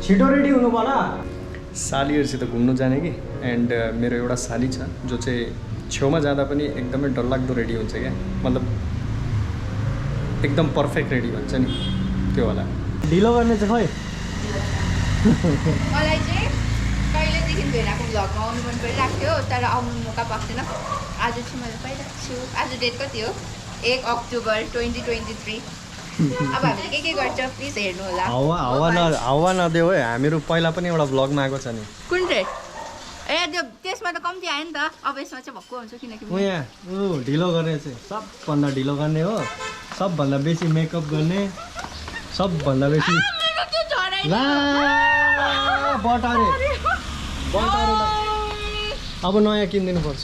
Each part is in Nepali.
छिटो रेडी हुनु पर्ला। सालीहरुसित घुम्नु जाने कि एन्ड मेरो एउटा साली छ जो चाहिँ छेउमा जाँदा पनि एकदमै डरलाग्दो रेडी हुन्छ क्या, मतलब एकदम पर्फेक्ट रेडी हुन्छ नि त्यो होला। ढिलो गर्ने चाहिँ खै मलाई चाहिँ कहिलेदेखि भेनाको भ्लगमा आउनु मन परिरहेको थियो तर आउनु मौका पाएको थिएन। आज चाहिँ मैले पाइरहेको छु। आज डेट कति हो? 1 अक्टोबर 2023। अब हामीले के गर्छ प्लिज हेर्नु होला। हावा नदेऊ है, हामीहरू पहिला पनि एउटा भ्लगमा आएको छ नि। कुन चाहिँ? ए त्यो त्यसमा त कम्ती आयो नि त, अब यसमा चाहिँ भक्कु हुन्छ किनकि ढिलो गर्ने चाहिँ सबभन्दा ढिलो गर्ने हो, सबभन्दा बेसी मेकअप गर्ने, सबभन्दा बेसी बटारे अब नयाँ किनिदिनु पर्छ।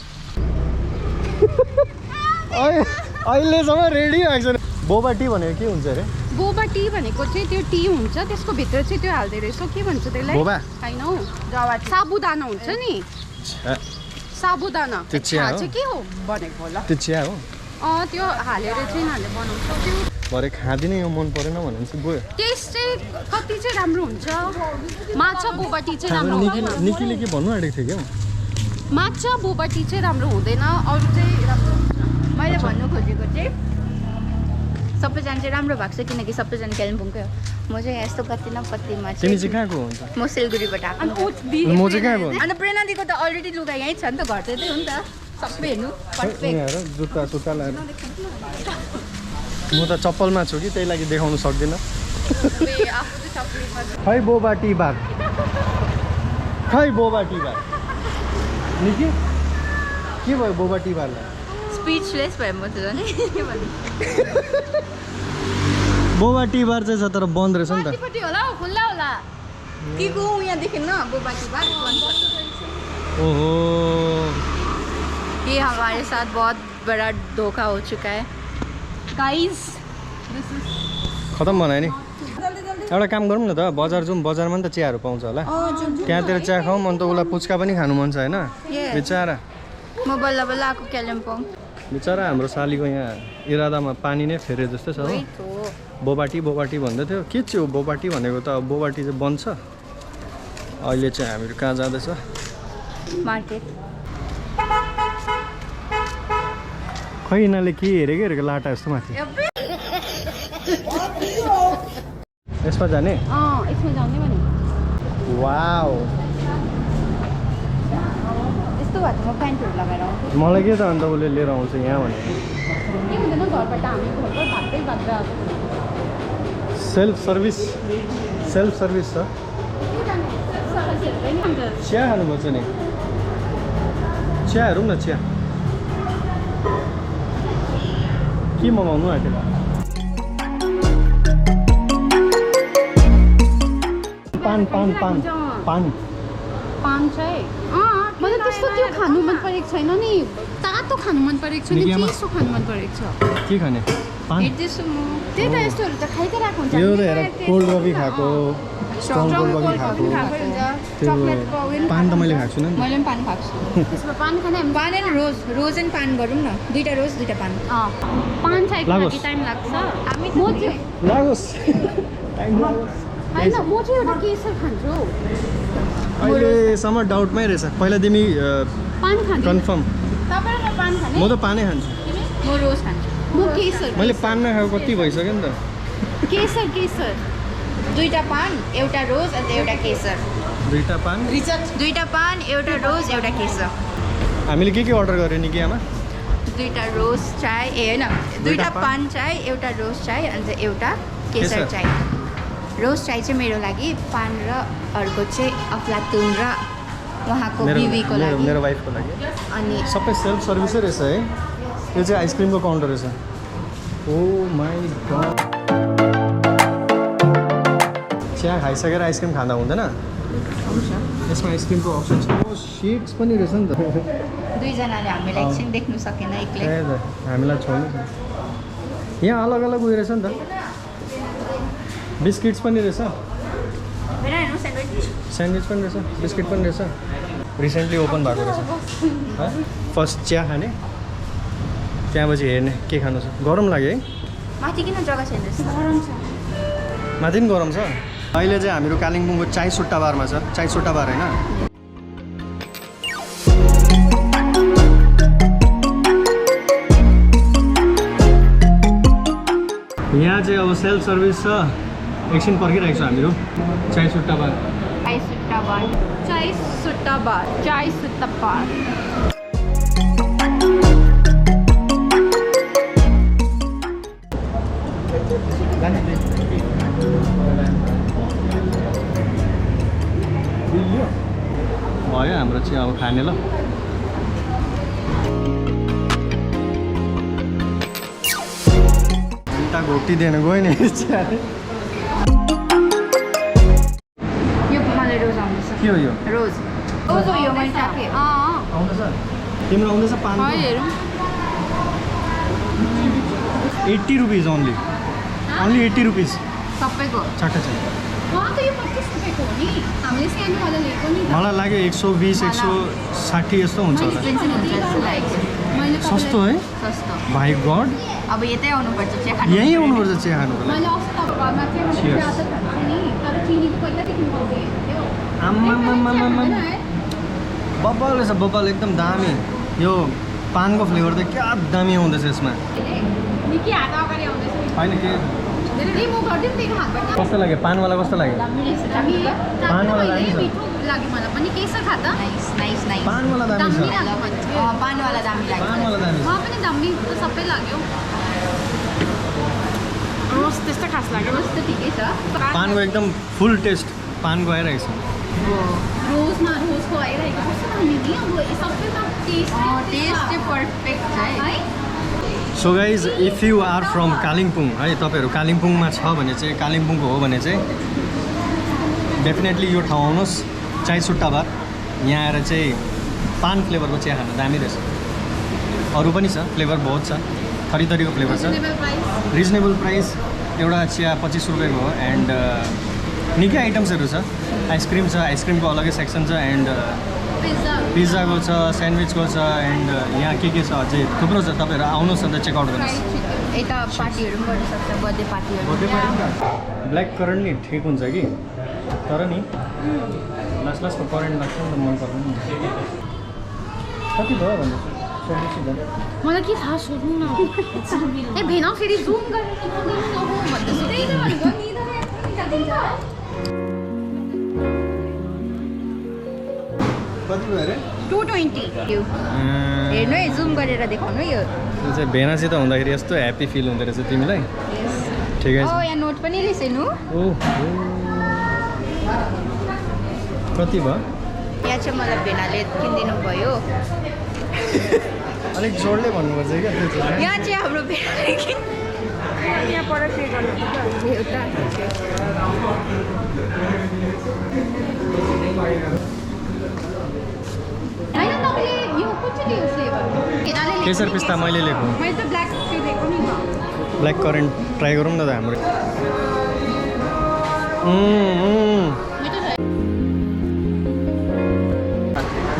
अहिलेसम्म रेडी भएको छैन। बोबा टी भनेको के हुन्छ अरे? बोबा टी भनेको चाहिँ त्यो टी हुन्छ, त्यसको भित्र चाहिँ त्यो हाल्दै रहेछ। के भन्छ त्यसलाई? बोबा हैन हौ, साबुदाना हुन्छ नि, साबुदाना। त्यो चिया हो? चाहिँ के हो भनेको होला? त्यो चिया हो? त्यो हालेर चाहिँ यिनीहरूले बनाउँछ। त्यो भरे खाँदिनँ, यो मन परेन भने चाहिँ गयो। टेस्ट चाहिँ कति चाहिँ राम्रो हुन्छ। माछा बोबा टी चाहिँ राम्रो हुँदैन। निकिले के भन्नु आँटेको थियो क्या? माछा बोबा टी चाहिँ राम्रो हुँदैन, अरू चाहिँ राम्रो हुन्छ। मैले भन्नु खोजेको चाहिँ सबैजना चाहिँ राम्रो भएको छ किनकि सबैजना कालिम्पोङकै हो। म चाहिँ यस्तो कति न कतिमा तिमी चाहिँ कहाँको हुन्छ? म सिलगढीबाट आएको। म चाहिँ कहाँको? अनि प्रेरणादीको त अलरेडी लुगा यहीँ छ नि त, घर चाहिँ त्यही हो नि त। सबै हेर्नु पर्फेक्ट। जुत्ता सुत्ता लगाएर म त चप्पलमा छु कि त्यही लागि देखाउनु सक्दिनँ। खै बोबा टी बार, खै बोबा टी बार निकी के भयो बोबा टी बारलाई? स्पिचलेस भयो म त नि के भन्नु। बोबा टी बार चाहिँ छ तर बन्द रहेछ नि त। कतिपट्टि होला खुल्ला होला कि को यहाँ देखेन बोबा टी बार बन्द। ओहो, ये हमारे साथ बहुत बड़ा धोखा हो चुका है गाइस। खतम बनायो नि। एउटा काम गरौँ न त, बजार जाउँ, बजारमा नि त चियाहरू पाउँछ होला, त्यहाँतिर चिया खाउँ। मन त उसलाई पुच्का पनि खानु मन छ होइन बिचरा। म बल्ल बल्ल आएको कालिम्पोङ। बिचरा हाम्रो सालीको यहाँ इरादामा पानी नै फेरे जस्तै छ हो। बोबाटी भन्दै थियो। के चाहिँ हो बोबाटी भनेको त? बोबाटी चाहिँ बन्छ। अहिले चाहिँ हामीहरू कहाँ जाँदैछ? मार्केट। खै यिनीहरूले के हेरेको लाटा जस्तो माथि। यसमा जाने? यसमा जाने भने वाउ, यस्तो भए त म प्यान्टहरू लगाएर आउँछु। मलाई के त अन्त उसले लिएर आउँछ यहाँ भने? के हुँदैन, घरबाट हामी घरबाट भाग्दै भाग्दा सेल्फ सर्भिस छ। चिया खानुपर्छ नि, चिया हेरौँ न। चिया के मगाउनु आँटेको? पान चाहिँ मलाई त्यस्तो त्यो खानु मन परेको छैन नि, तातो खानु मन परेको छैन, चिसो खानु मन परेको छ। के खाने? पान? हेर्दैछु म। त्यही त यस्तोहरू त खाइकै राख्नु हुन्छ। यो त हेर, कोल्ड कफी खाएको, स्ट्रङ कोल्ड कफी खाएको। पान त मैले खाएको छु नि। मैले पनि पान खाएको छु। त्यसमा पान खाने पान एन्ड रोज एन्ड पान गरौँ न। 2टा रोज 2टा पान। पान चाहिँ लागि टाइम लाग्छ। हामी म चाहिँ लागोस् टाइम लागोस्। होइन, म चाहिँ एउटा केसर खान्छु। अहिलेसम्म डाउटमै रहेछ। पहिला तिमी पान खान्छु कन्फर्म? तपाईँ पान खाने? म त पानै खान्छु। म रोज खान्छु। म केसर। मैले पान नखाएको कति भइसक्यो नि त। केसर 2टा पान, एउटा रोज अन्त एउटा केसर। 2टा पान, 2टा पान, एउटा रोज, एउटा केसर। हामीले के अर्डर गर्यो नि कि आमा? 2टा रोज चाय, होइन 2टा पान चाय, एउटा रोज चाय अन्त एउटा केसर चाय। रोज चाय चाहिँ मेरो लागि, पान र अर्को चाहिँ अफलातुन र उहाँको बिबीको लागि, मेरो वाइफको लागि। अनि सबै सेल्फ सर्भिसै रहेछ है। यो चाहिँ आइसक्रिमको काउन्टर रहेछ। ओ माई गड, चिया खाइसकेर आइसक्रिम खाँदा हुँदैन? यसमा आइसक्रिमको अप्सन छ। ओ सिट्स पनि रहेछ नि त। दुईजनाले हामीलाई एकछिन देख्नु सकेन एक्लै। हामीलाई छोड्नु छ। यहाँ अलग अलग उयो रहेछ नि त। बिस्किट्स पनि रहेछ, स्यान्डविच पनि रहेछ, बिस्किट पनि रहेछ। रिसेन्टली ओपन भएको रहेछ। फर्स्ट चिया खाने, त्यहाँपछि हेर्ने के खानु छ। गरम लाग्यो है माथि? किन जग्गा छैन? गरम छ। माथि पनि गरम छ। अहिले चाहिँ हामीहरू कालिम्पोङको चाय सुट्टा बारमा छ। चाय सुट्टा बार होइन? यहाँ चाहिँ अब सेल्फ सर्भिस छ। एकछिन पर्खिरहेको छ हामीहरू। चाय सुट्टा बार। चाय सुट्टा बार। चाय सुट्टा बार। चाय सुट्टा बार। भयो हाम्रो चाहिँ अब खाने ल। घोटी दिएन गयो नि। यो मलाई रोज आउँदैछ। के हो यो? रोज हो यो मैले राखेँ। आउँदैछ? तिम्रो आउँदैछ? 5 हेरौँ। 80 रुपिज ओन्ली 80 रुपिज सबैको छट्टा छ। त यो 25 रुपियाँको हो नि, हामीले सानोवाला लिएको नि। मलाई लाग्यो 120 160 यस्तो हुन्छ होला। एक्सपेन्सिभ हुन्छ जस्तो लागेको छ। मैले सस्तो है? सस्तो। भाइ गड, अब यतै आउनुपर्छ चिया खानु। यहीँ आउनुपर्छ चिया खानुको लागि। मैले अस्ति त घरमा चाहिँ मैले Cheers. चिया त खान्छु नि, तर चिनीको पहिलादेखि पाउँथेँ। आम्मामामामा बब्बल रहेछ, बब्बल एकदम दामी। यो पानको फ्लेभर त क्या दामी आउँदैछ यसमा। निकै हात अगाडि आउँदैछ। होइन के रिमुभ गरिदिउँ त्यही हातबाट। कस्तो लाग्यो? पानवाला कस्तो लाग्यो? पानवाला दामी छ। मिठो लाग्यो मलाई पनि। के छ खाता? Nice nice nice. पानवाला दामी दामी छ। लाग्यो मलाई। पानवाला दामी लाग्यो। पानवाला दामी छ। मलाई पनि दामी त सबै लाग्यो। रोज त्यस्तो खास लाग्यो। रोज त ठिकै छ। पानको एकदम फुल टेस्ट पानको आइरहेको छ। रोजमा रोजको आइरहेको कस्तो दामी नि। अब सबै त टेस्ट टेस्ट चाहिँ पर्फेक्ट छ है। So guys, if you are from Kalimpong है, तपाईँहरू कालिम्पोङमा छ भने चाहिँ, कालिम्पोङको हो भने चाहिँ डेफिनेटली यो ठाउँ आउनुहोस्। चाय सुट्टा बार। यहाँ आएर चाहिँ पान फ्लेभरको चिया खानु दामी रहेछ। अरू पनि छ फ्लेभर, बहुत छ, थरी थरीको फ्लेभर छ। Reasonable price. एउटा चिया 25 रुपियाँको हो। एन्ड निकै आइटम्सहरू छ। आइसक्रिम छ, आइसक्रिमको अलग्गै सेक्सन छ। एन्ड पिज्जाको छ, स्यान्डविचको छ। एन्ड यहाँ के छ अझै थुप्रो छ। तपाईँहरू आउनुहोस् अन्त चेकआउट गर्नुहोस्। यता पार्टीहरू पनि गर्न सक्छ, बर्थडे पार्टीहरू। ब्ल्याक करेन्ट नि ठिक हुन्छ कि, तर नि लास्टमा करेन्ट लाग्छ नि त, मन पर्दैन नि। कति भयो भन्दैछु? मलाई के थाहा सोध्नु न। ए भेन फेरि जुम गरेर भन्दैछु। त्यही त भनेको नि। कति भयो अरे? 220 हेर्नु है, जुम गरेर देखाउनु यो। यो चाहिँ भेनासित हुँदाखेरि यस्तो ह्याप्पी फिल हुँदो रहेछ तिमीलाई। ठिकै छ। यहाँ नोट पनि रहेछ हेर्नु। कति भयो? यहाँ चाहिँ मलाई भेनाले किनिदिनु भयो। अलिक जोडले भन्नुपर्छ क्या त्यो चाहिँ। यहाँ चाहिँ हाम्रो भेनाले यहाँ पर पे गर्नु एउटा। होइन तपाईँले यो कुन चाहिँ लियो फ्लेभर? केसर पिस्ता मैले लिएको। मैले त ब्ल्याक टी लिएको नि। ब्ल्याक करेन्ट ट्राई गरौँ न त हाम्रो।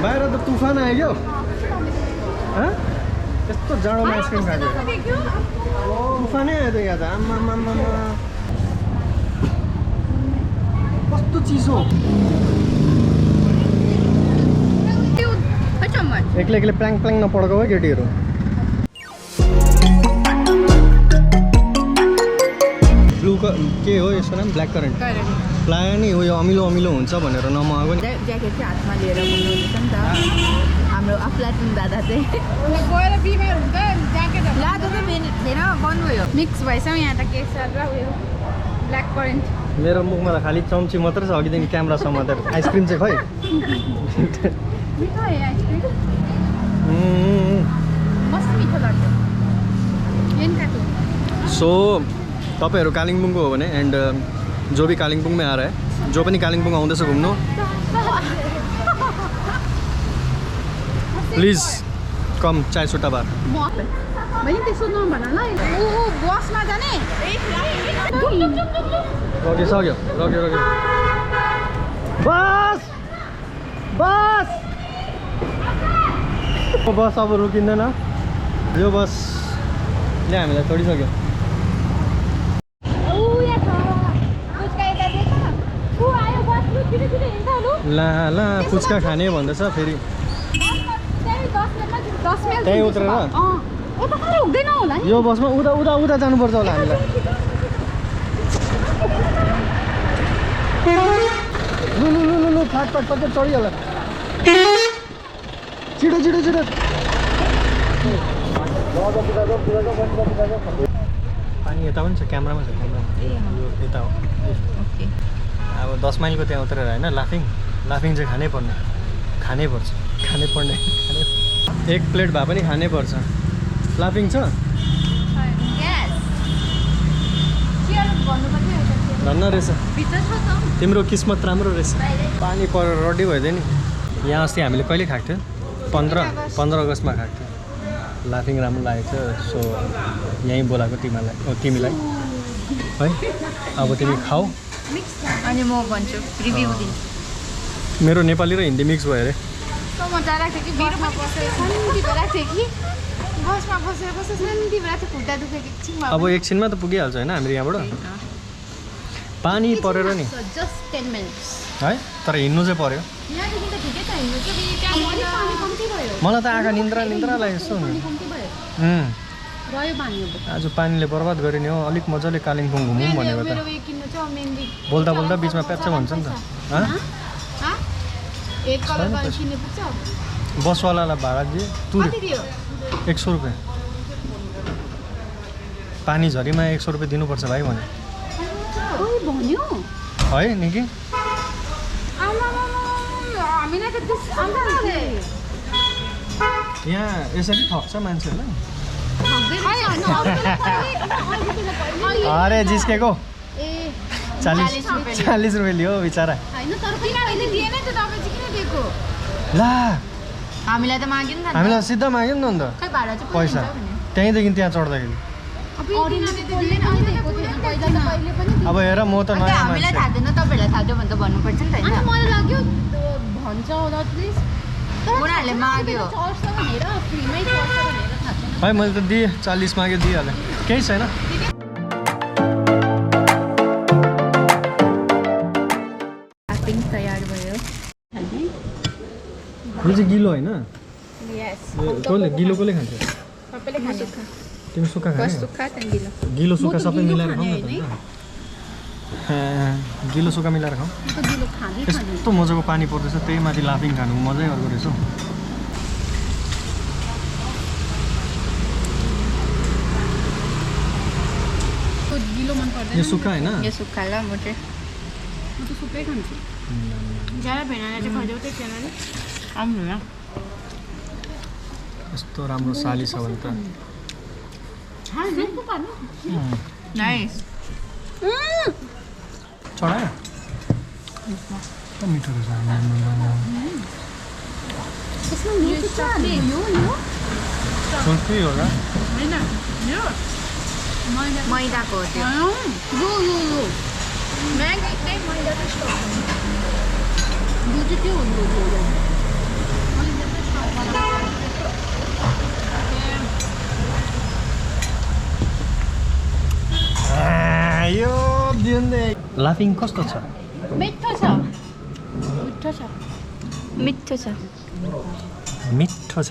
बाहिर त तुफान आयो क्या। यस्तो जाडोमा आइसक्रिम खाएको तुफानै आयो त यहाँ त। आम्मामामा कस्तो चिसो। एक्लै एक्लै प्लाङ प्लाङ नपड्को हो केटीहरू। ब्लू के हो यसको नाम? Black current. प्रायः नि उयो अमिलो अमिलो हुन्छ भनेर नमगाएको नि। ज्याकेट चाहिँ हातमा लिएर घुम्नुहुँदैछ नि त हाम्रो अफ्लातुन दादा चाहिँ। गएर बिमार हुन्छ ज्याकेटहरू लादो त भेना बन्नुभयो। मिक्स भएछ यहाँ त केसर र उयो ब्ल्याक करेन्ट। मेरो मुखमा त खालि चम्ची मात्रै छ, अघिदेखि क्यामेरा समातेर। आइसक्रिम चाहिँ खै? मिठो है आइसक्रिम। मस्त मिठो लाग्छ। सो तपाईँहरू कालिम्पोङको हो भने एन्ड जो भी कालिम्पोङ में आ रहा है, जो पनि कालिम्पोङ आउँदैछ घुम्नु, प्लिज कम चाय सुट्टा बार। बहिनी त्यसो नभन ल। बसमा जाने। रोकिसक्यो, रोक्यो रोक्यो। बस बस बस अब रोकिँदैन। यो बसले हामीलाई छोडिसक्यो। ला ला पुच्का खाने भन्दैछ फेरि त्यहीँ उत्रेर यो बसमा उता उता उता जानुपर्छ होला हामीलाई लु लु लु लु लु फाट फाट फाट चढिहाल छिटो छिटो छिटो पानी यता पनि छ क्यामेरामा छ क्यामेरामा यो यता हो अब 10 माइलको त्यहाँ उत्रेर होइन लाफिङ चाहिँ खानै पर्ने खानै पर्छ एक प्लेट भए पनि खानै पर्छ लाफिङ छ धन्न रहेछ तिम्रो किस्मत राम्रो रहेछ पानी परेर रड्डी भइदियो नि यहाँ अस्ति हामीले कहिले खाएको थियो 15 अगस्तमा खाएको थियो लाफिङ राम्रो लागेको थियो सो यहीँ बोलाएको तिमीलाई है अब तिमी खाऊ अनि म भन्छु रिभ्यू दिन्छु मेरो नेपाली र हिन्दी मिक्स भयो अरे मजा लाग्थ्यो कि बसमा बसेर शान्ति भइरहेको थियो कि बसमा बसेर शान्ति भइरहेको थियो खुट्टा दुखेको एकछिनमा अब एकछिनमा त पुगिहाल्छ होइन हाम्रो यहाँबाट पानी परेर नि जस्ट 10 मिनट्स है तर हिँड्नु चाहिँ पर्यो यहाँदेखि त ठिकै छ हिँड्नु चाहिँ त्यहाँ पानी कम्ती भयो मलाई त आँखा निन्द्रा लाग्यो यस्तो कम्ती भयो रह्यो पानी आज पानीले बर्बाद गरिने हो अलिक मजाले कालिम्पोङ घुमौँ भनेको त बोल्दा बोल्दा बिचमा प्याच्च भन्छ नि त बसवालालाई भाडा दिए तुर्यो 100 रुपियाँ पानी झरीमा 100 रुपियाँ दिनुपर्छ भाइ भने है नि कि यहाँ यसरी ठग्छ मान्छेहरूलाई अरे जिस्केको 40 रुपियाँ लियो बिचरा ला हामीलाई त माग्यो नि त हामीलाई सिधा माग्यो नि त खै भाडा चाहिँ पैसा त्यहीँदेखि त्यहाँ चढ्दाखेरि अब हेर म त नयाँ हामीलाई थाहा थिएन तपाईँहरूलाई थाहा थियो भने त भन्नुपर्छ नि त होइन मलाई लाग्यो भन्छ होला प्लिज उनीहरूले माग्यो है मैले त दिएँ 40 माग्यो दिइहालेँ केही छैन तयार भयो यो चाहिँ गिलो होइन कसले गिलो कसले खान्छ सबैले खान्छ तिमी सुक्खा खाने सुक्खा त्यहाँदेखि गिलो सुक्खा सबै मिलाएर खाऊ न त गिलो सुक्खा मिलाएर खाऊ यस्तो मजाको पानी पर्दैछ त्यही माथि लाफिङ खानु मजै अर्को रहेछ यो सुक्खा होइन यो सुक्खा ल म चाहिँ सुक्खै खान्छु ज्यादा भेनाले चाहिँ खजाउ चाहिँ भेनाले आउनु न यस्तो राम्रो साली छ भने त नाइस चढायो मिठो रहेछ छुर्पी होला मैदाको हो त्यो यो लाफिङ कस्तो छ मिठो छ मिठो छ मिठो छ